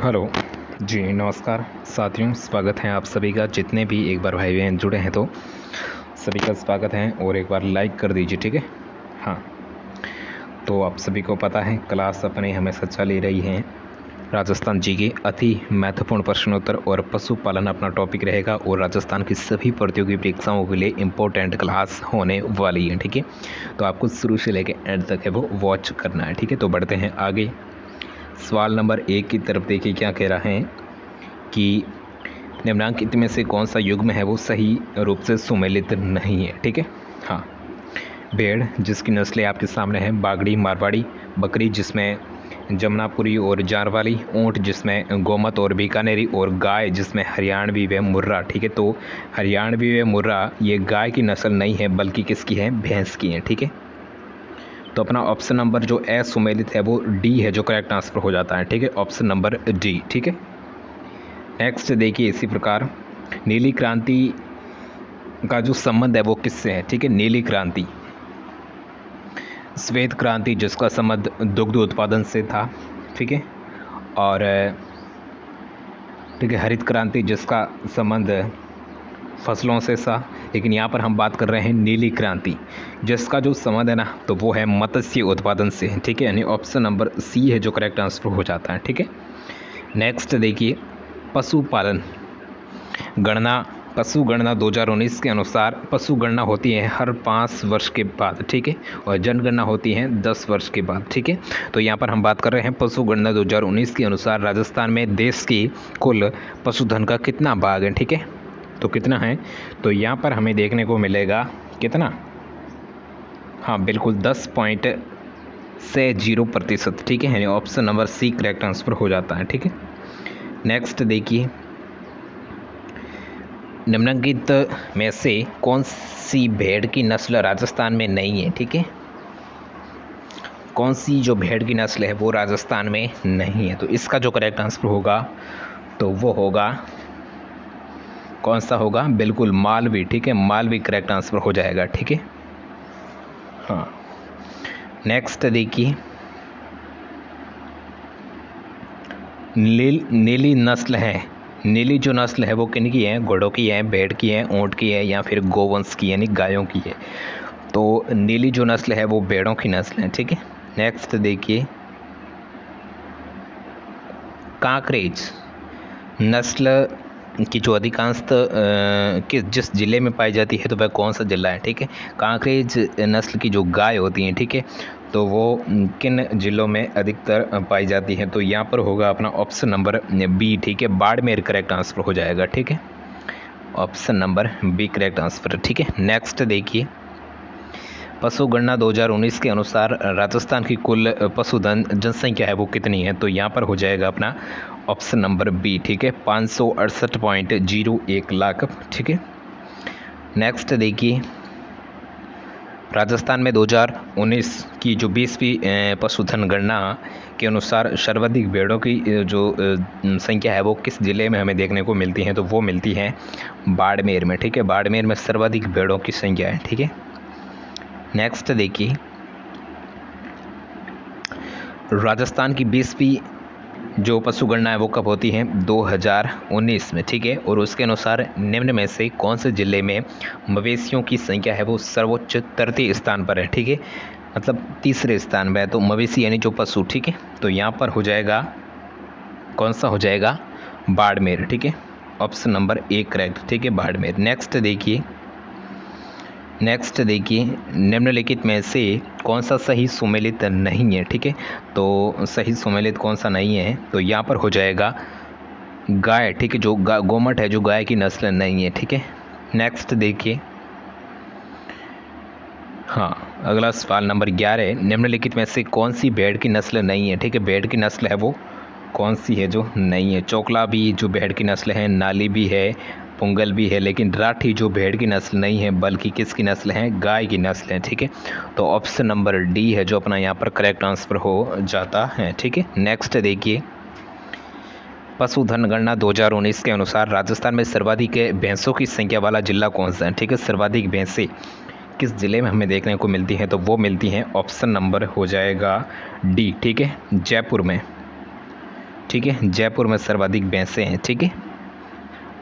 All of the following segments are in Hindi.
हेलो जी, नमस्कार साथियों। स्वागत है आप सभी का। जितने भी एक बार भाई बहन जुड़े हैं तो सभी का स्वागत है और एक बार लाइक कर दीजिए, ठीक है। हाँ, तो आप सभी को पता है क्लास अपने हमेशा चली रही है राजस्थान जी के अति महत्वपूर्ण प्रश्नोत्तर और पशुपालन अपना टॉपिक रहेगा और राजस्थान की सभी प्रतियोगी परीक्षाओं के लिए इम्पोर्टेंट क्लास होने वाली है, ठीक है। तो आपको शुरू से लेकर एंड तक है वो वॉच करना है, ठीक है। तो बढ़ते हैं आगे। सवाल नंबर 1 की तरफ देखिए क्या कह रहा है कि निम्नांकित में से कौन सा युग्म है वो सही रूप से सुमेलित नहीं है, ठीक है। हाँ, भेड़ जिसकी नस्लें आपके सामने हैं बागड़ी मारवाड़ी, बकरी जिसमें जमुनापुरी और जारवाली, ऊँट जिसमें गोमत और बीकानेरी, और गाय जिसमें हरियाणवी व मुर्रा, ठीक है। तो हरियाणवी व मुर्रा ये गाय की नस्ल नहीं है बल्कि किसकी है, भैंस की है, ठीक है। तो अपना ऑप्शन नंबर जो असुमेलित है वो डी है जो करेक्ट आंसर हो जाता है, ठीक है। ऑप्शन नंबर डी, ठीक है। नेक्स्ट देखिए इसी प्रकार नीली क्रांति का जो संबंध है वो किससे है, ठीक है। नीली क्रांति, श्वेत क्रांति जिसका संबंध दुग्ध उत्पादन से था, ठीक है। और ठीक है, हरित क्रांति जिसका संबंध फसलों से था, लेकिन यहाँ पर हम बात कर रहे हैं नीली क्रांति जिसका जो संबंध है ना तो वो है मत्स्य उत्पादन से, ठीक है। यानी ऑप्शन नंबर सी है जो करेक्ट आंसर हो जाता है, ठीक है। नेक्स्ट देखिए पशुपालन गणना, पशु गणना 2019 के अनुसार पशु गणना होती है हर 5 वर्ष के बाद, ठीक है। और जनगणना होती है 10 वर्ष के बाद, ठीक है। तो यहाँ पर हम बात कर रहे हैं पशु गणना 2019 के अनुसार राजस्थान में देश की कुल पशुधन का कितना भाग है, ठीक है। तो कितना है, तो यहाँ पर हमें देखने को मिलेगा कितना, हाँ बिल्कुल 10.60%, ठीक है। यानी option number C correct answer हो जाता है, ठीक है। नेक्स्ट देखिए निम्नलिखित में से कौन सी भेड़ की नस्ल राजस्थान में नहीं है, ठीक है। कौन सी जो भेड़ की नस्ल है वो राजस्थान में नहीं है, तो इसका जो करेक्ट आंसर होगा तो वो होगा कौन सा होगा, बिल्कुल मालवी, ठीक है। मालवी करेक्ट आंसर हो जाएगा, ठीक है। हाँ, नेक्स्ट देखिए नीली नस्ल है, नीली जो नस्ल है वो किन की है, घोड़ों की है, भेड़ की है, ऊँट की है या फिर गोवंश की यानी गायों की है। तो नीली जो नस्ल है वो भेड़ों की नस्ल है, ठीक है। नेक्स्ट देखिए कांकरेज नस्ल की जो अधिकांश जिस ज़िले में पाई जाती है तो वह कौन सा ज़िला है, ठीक है। कांकरेज नस्ल की जो गाय होती हैं, ठीक है, तो वो किन ज़िलों में अधिकतर पाई जाती है, तो यहाँ पर होगा अपना ऑप्शन नंबर बी, ठीक है। बाड़मेर करेक्ट आंसर हो जाएगा, ठीक है। Option number B correct answer, ठीक है। नेक्स्ट देखिए पशु गणना 2019 के अनुसार राजस्थान की कुल पशुधन जनसंख्या है वो कितनी है, तो यहाँ पर हो जाएगा अपना ऑप्शन नंबर बी, ठीक है। 568.01 लाख, ठीक है। नेक्स्ट देखिए राजस्थान में 2019 की जो 20वीं पशुधन गणना के अनुसार सर्वाधिक भेड़ों की जो संख्या है वो किस ज़िले में हमें देखने को मिलती है, तो वो मिलती है बाड़मेर में, ठीक है। बाड़मेर में सर्वाधिक भेड़ों की संख्या है, ठीक है। नेक्स्ट देखिए राजस्थान की 20वीं जो पशु गणना है वो कब होती है, 2019 में, ठीक है। और उसके अनुसार निम्न में से कौन से ज़िले में मवेशियों की संख्या है वो सर्वोच्च 30 स्थान पर है, ठीक है। मतलब तीसरे स्थान पर है, तो मवेशी यानी जो पशु, ठीक है। तो यहाँ पर हो जाएगा कौन सा हो जाएगा, बाड़मेर, ठीक है। ऑप्शन नंबर ए करेक्ट, ठीक है, बाड़मेर। नेक्स्ट देखिए निम्नलिखित में से कौन सा सही सुमेलित नहीं है, ठीक है। तो सही सुमेलित कौन सा नहीं है, तो यहाँ पर हो जाएगा गाय, ठीक है। जो गोमट है जो गाय की नस्ल नहीं है, ठीक है। नेक्स्ट देखिए हाँ, अगला सवाल नंबर 11 निम्नलिखित में से कौन सी भेड़ की नस्ल नहीं है, ठीक है। भेड़ की नस्ल है वो कौन सी है जो नहीं है, चोकला भी जो भेड़ की नस्ल है, नाली भी है, पुंगल भी है, लेकिन राठी जो भेड़ की नस्ल नहीं है बल्कि किसकी नस्ल है, गाय की नस्ल है, ठीक है। तो ऑप्शन नंबर डी है जो अपना यहाँ पर करेक्ट आंसर हो जाता है, ठीक है। नेक्स्ट देखिए पशुधन गणना 2019 के अनुसार राजस्थान में सर्वाधिक भैंसों की संख्या वाला जिला कौन सा है, ठीक है। सर्वाधिक भैंसें किस ज़िले में हमें देखने को मिलती हैं, तो वो मिलती हैं ऑप्शन नंबर हो जाएगा डी, ठीक है, जयपुर में। ठीक है। जयपुर में सर्वाधिक भैंसें हैं, ठीक है।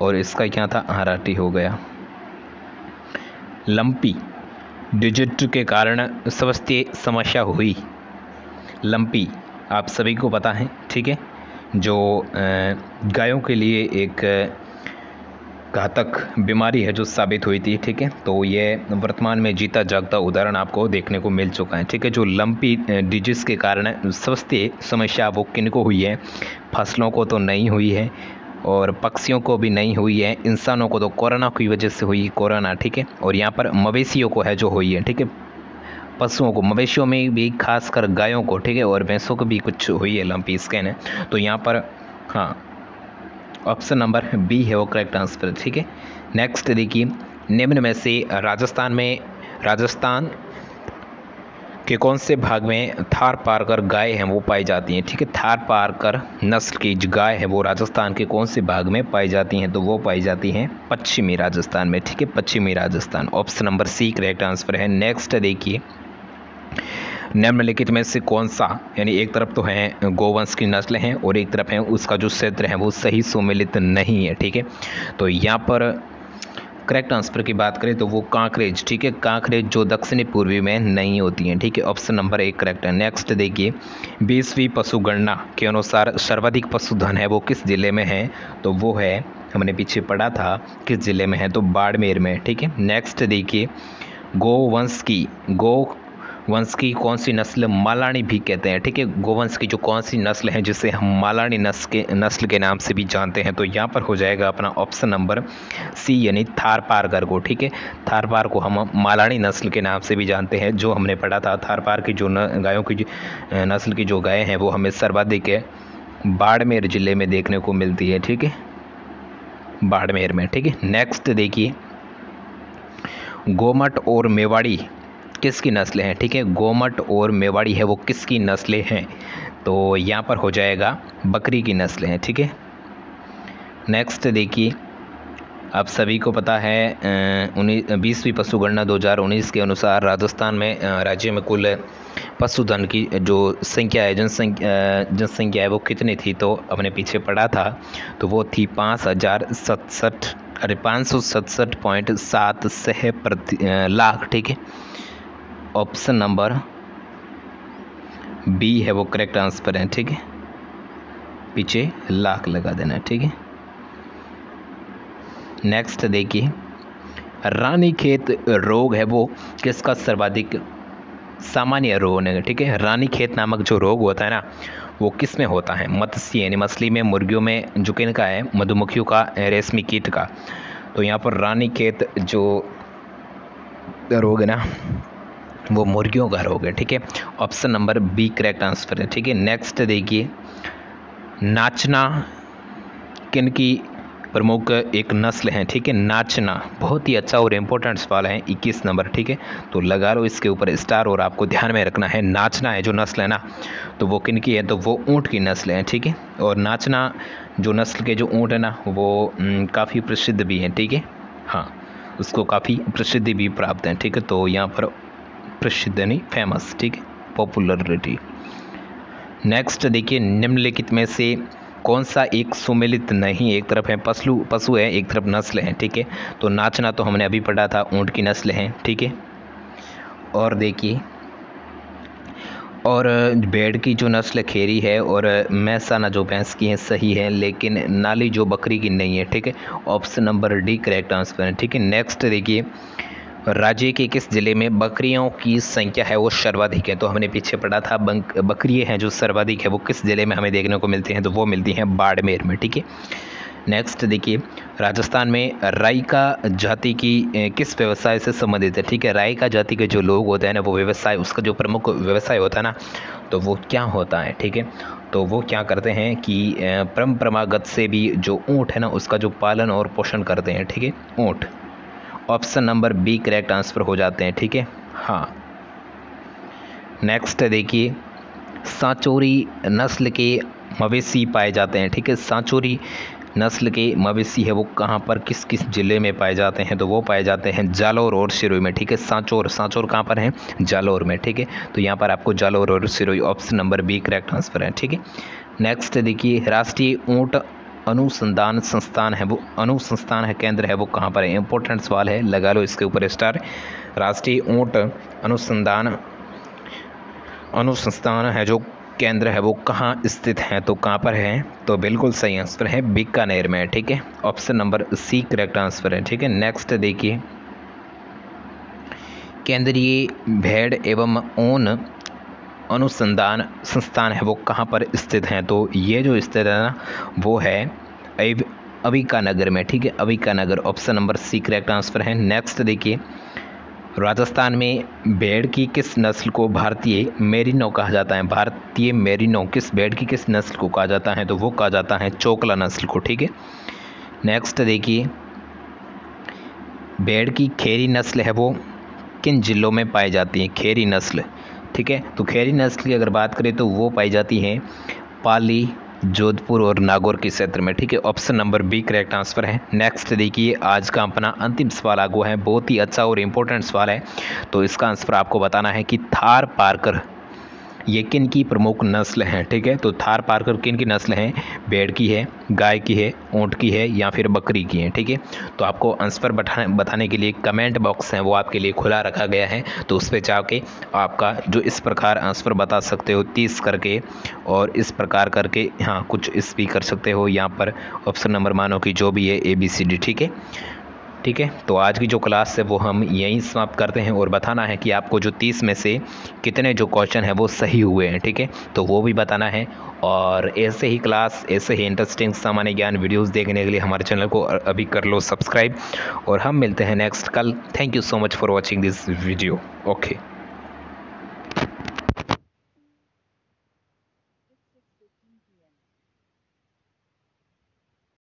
और इसका क्या था, हराटी हो गया। लंपी डिजिट के कारण स्वास्थ्य समस्या हुई। लंपी आप सभी को पता है, ठीक है, जो गायों के लिए एक घातक बीमारी है जो साबित हुई थी, ठीक है। तो ये वर्तमान में जीता जागता उदाहरण आपको देखने को मिल चुका है, ठीक है। जो लंपी डिजीज के कारण स्वास्थ्य समस्या वो किनको हुई है, फसलों को तो नहीं हुई है और पक्षियों को भी नहीं हुई है, इंसानों को तो कोरोना की वजह से हुई, कोरोना, ठीक है। और यहाँ पर मवेशियों को है जो हुई है, ठीक है, पशुओं को, मवेशियों में भी खासकर गायों को, ठीक है, और भैंसों को भी कुछ हुई है लंपी स्किन है। तो यहाँ पर हाँ, ऑप्शन नंबर बी है वो करेक्ट आंसर, ठीक है। नेक्स्ट देखिए, निम्न में से राजस्थान के कौन से भाग में थारपारकर गाय हैं वो पाई जाती हैं, ठीक है। थारपारकर नस्ल की जो गाय है वो राजस्थान के कौन से भाग में पाई जाती हैं, तो वो पाई जाती हैं पश्चिमी राजस्थान में, ठीक है, पश्चिमी Rajasthan. Option number C correct answer है। नेक्स्ट देखिए, निम्नलिखित में से कौन सा, यानी एक तरफ तो है गोवंश की नस्ल हैं और एक तरफ है उसका जो क्षेत्र है वो सही सुमेलित नहीं है, ठीक है। तो यहाँ पर करेक्ट आंसर की बात करें तो वो कांकरेज, ठीक है, कांकरेज जो दक्षिणी पूर्वी में नहीं होती हैं, ठीक है। ऑप्शन नंबर एक करेक्ट है। नेक्स्ट देखिए, 20वीं पशुगणना के अनुसार सर्वाधिक पशुधन है वो किस जिले में है, तो वो है, हमने पीछे पढ़ा था किस जिले में है, तो बाड़मेर में, ठीक है। नेक्स्ट देखिए, गोवंश की कौन सी नस्ल मालानी भी कहते हैं, ठीक है। गोवंश की जो कौन सी नस्ल है जिसे हम मालानी नस्ल के नाम से भी जानते हैं, तो यहाँ पर हो जाएगा अपना ऑप्शन नंबर सी, यानी थारपारकर को, ठीक है। थारपार को हम मालानी नस्ल के नाम से भी जानते हैं, जो हमने पढ़ा था। थारपार की जो गायों की नस्ल की जो गायें हैं वो हमें सर्वाधिक बाड़मेर जिले में देखने को मिलती है, ठीक है, बाड़मेर में, ठीक है। नेक्स्ट देखिए, गोमट और मेवाड़ी किसकी नस्लें हैं, ठीक है। गोमट और मेवाड़ी है वो किसकी नस्लें हैं, तो यहाँ पर हो जाएगा बकरी की नस्लें हैं, ठीक है। नेक्स्ट देखिए, आप सभी को पता है 20वीं पशुगणना 2019 के अनुसार राजस्थान में राज्य में कुल पशुधन की जो संख्या है, जनसंख्या है वो कितनी थी, तो हमने पीछे पढ़ा था, तो वो थी 567.76 लाख, ठीक है। ऑप्शन नंबर बी है वो करेक्ट आंसर है, ठीक है, पीछे लाख लगा देना, ठीक है। नेक्स्ट देखिए, रानीखेत रोग है वो किसका सर्वाधिक सामान्य रोग है, ठीक है। रानीखेत नामक जो रोग होता है ना वो किस में होता है, मत्स्य यानी मछली में, मुर्गियों में, जो किनका है, मधुमक्खियों का, रेशमी कीट का। तो यहाँ पर रानीखेत जो रोग है ना वो मुर्गियों का रोग है, ठीक है। Option number B correct answer है, ठीक है। नेक्स्ट देखिए, नाचना किनकी प्रमुख एक नस्ल है, ठीक है। नाचना बहुत ही अच्छा और इम्पोर्टेंट सवाल है, 21 नंबर, ठीक है। तो लगा लो इसके ऊपर स्टार, और आपको ध्यान में रखना है, नाचना है जो नस्ल है ना तो वो किनकी है, तो वो ऊँट की नस्ल है, ठीक है। और नाचना जो नस्ल के जो ऊँट है ना वो काफ़ी प्रसिद्ध भी हैं, ठीक है, हाँ, उसको काफ़ी प्रसिद्धि भी प्राप्त है, ठीक है। तो यहाँ पर प्रसिद्ध नहीं, फेमस, ठीक है, पॉपुलरिटी। नेक्स्ट देखिए, निम्नलिखित में से कौन सा एक सुमेलित नहीं, एक तरफ है पशु है, एक तरफ नस्ल है, ठीक है। तो नाचना तो हमने अभी पढ़ा था, ऊँट की नस्ल है, ठीक है। और देखिए, और भेड़ की जो नस्ल खेरी है और मैसाना जो भैंस की है सही है, लेकिन नाली जो बकरी की नहीं है, ठीक है। Option number D correct answer है, ठीक है। नेक्स्ट देखिए, राज्य के किस जिले में बकरियों की संख्या है वो सर्वाधिक है, तो हमने पीछे पढ़ा था बकरियाँ हैं जो सर्वाधिक है वो किस जिले में हमें देखने को मिलती हैं, तो वो मिलती हैं बाड़मेर में, ठीक है। नेक्स्ट देखिए, राजस्थान में राइका जाति की किस व्यवसाय से संबंधित है, ठीक है। राइका जाति के जो लोग होते हैं ना वो व्यवसाय, उसका जो प्रमुख व्यवसाय होता है ना तो वो क्या होता है, ठीक है। तो वो क्या करते हैं कि परंपरागत से भी जो ऊँट है ना उसका जो पालन और पोषण करते हैं, ठीक है, ऊँट। Option number B correct answer हो जाते हैं, ठीक है, हाँ। नेक्स्ट देखिए, सांचौरी नस्ल के मवेशी पाए जाते हैं, ठीक है। सांचौरी नस्ल के मवेशी है वो कहाँ पर, किस किस जिले में पाए जाते हैं, तो वो पाए जाते हैं जालौर और सिरोही में, ठीक है। सांचौर कहाँ पर है, जालौर में, ठीक है। तो यहाँ पर आपको जालौर और Sirohi, option number B correct answer है, ठीक है। नेक्स्ट देखिए, राष्ट्रीय ऊंट अनुसंधान संस्थान है वो, अनुसंस्थान है केंद्र है वो कहाँ पर है? इंपॉर्टेंट सवाल है, लगा लो इसके ऊपर स्टार। राष्ट्रीय ऊंट अनुसंधान है जो केंद्र है वो कहाँ स्थित है? तो कहाँ पर है? तो बिल्कुल सही आंसर है बीकानेर में, ठीक है। Option number C correct answer है, ठीक है। नेक्स्ट देखिए, केंद्रीय भेड़ एवं ऊन अनुसंधान संस्थान है वो कहाँ पर स्थित है? तो ये जो स्थित है ना वो है अविकानगर में, ठीक है, Avikanagar. Option number C correct answer है। नेक्स्ट देखिए, राजस्थान में भेड़ की किस नस्ल को भारतीय मेरिनो कहा जाता है? भारतीय मेरिनो किस भेड़ की किस नस्ल को कहा जाता है? तो वो कहा जाता है चोकला नस्ल को, ठीक है। नेक्स्ट देखिए, भेड़ की खेरी नस्ल है वो किन जिलों में पाई जाती है? खेरी नस्ल, ठीक है। तो खेरी नस्ल की अगर बात करें तो वो पाई जाती है पाली, जोधपुर और नागौर के क्षेत्र में, ठीक है। Option number B correct answer है। नेक्स्ट देखिए, आज का अपना अंतिम सवाल आगू है, बहुत ही अच्छा और इम्पोर्टेंट सवाल है। तो इसका आंसर आपको बताना है कि थार पारकर ये किन की प्रमुख नस्ल हैं, ठीक है। तो थार पारकर किन की नस्ल हैं? भेड़ की है, गाय की है, ऊँट की है या फिर बकरी की है, ठीक है। तो आपको आंसर बताने के लिए कमेंट बॉक्स है वो आपके लिए खुला रखा गया है, तो उस पर जाके आपका जो इस प्रकार आंसर बता सकते हो 30 करके और इस प्रकार करके, हाँ कुछ इस भी कर सकते हो यहाँ पर। ऑप्शन नंबर मानो कि जो भी है ABCD, ठीक है, ठीक है। तो आज की जो क्लास है वो हम यहीं समाप्त करते हैं और बताना है कि आपको जो 30 में से कितने जो क्वेश्चन है वो सही हुए हैं, ठीक है। तो वो भी बताना है। और ऐसे ही क्लास, ऐसे ही इंटरेस्टिंग सामान्य ज्ञान वीडियोस देखने के लिए हमारे चैनल को अभी कर लो सब्सक्राइब, और हम मिलते हैं नेक्स्ट कल। Thank you so much for watching this video. Okay.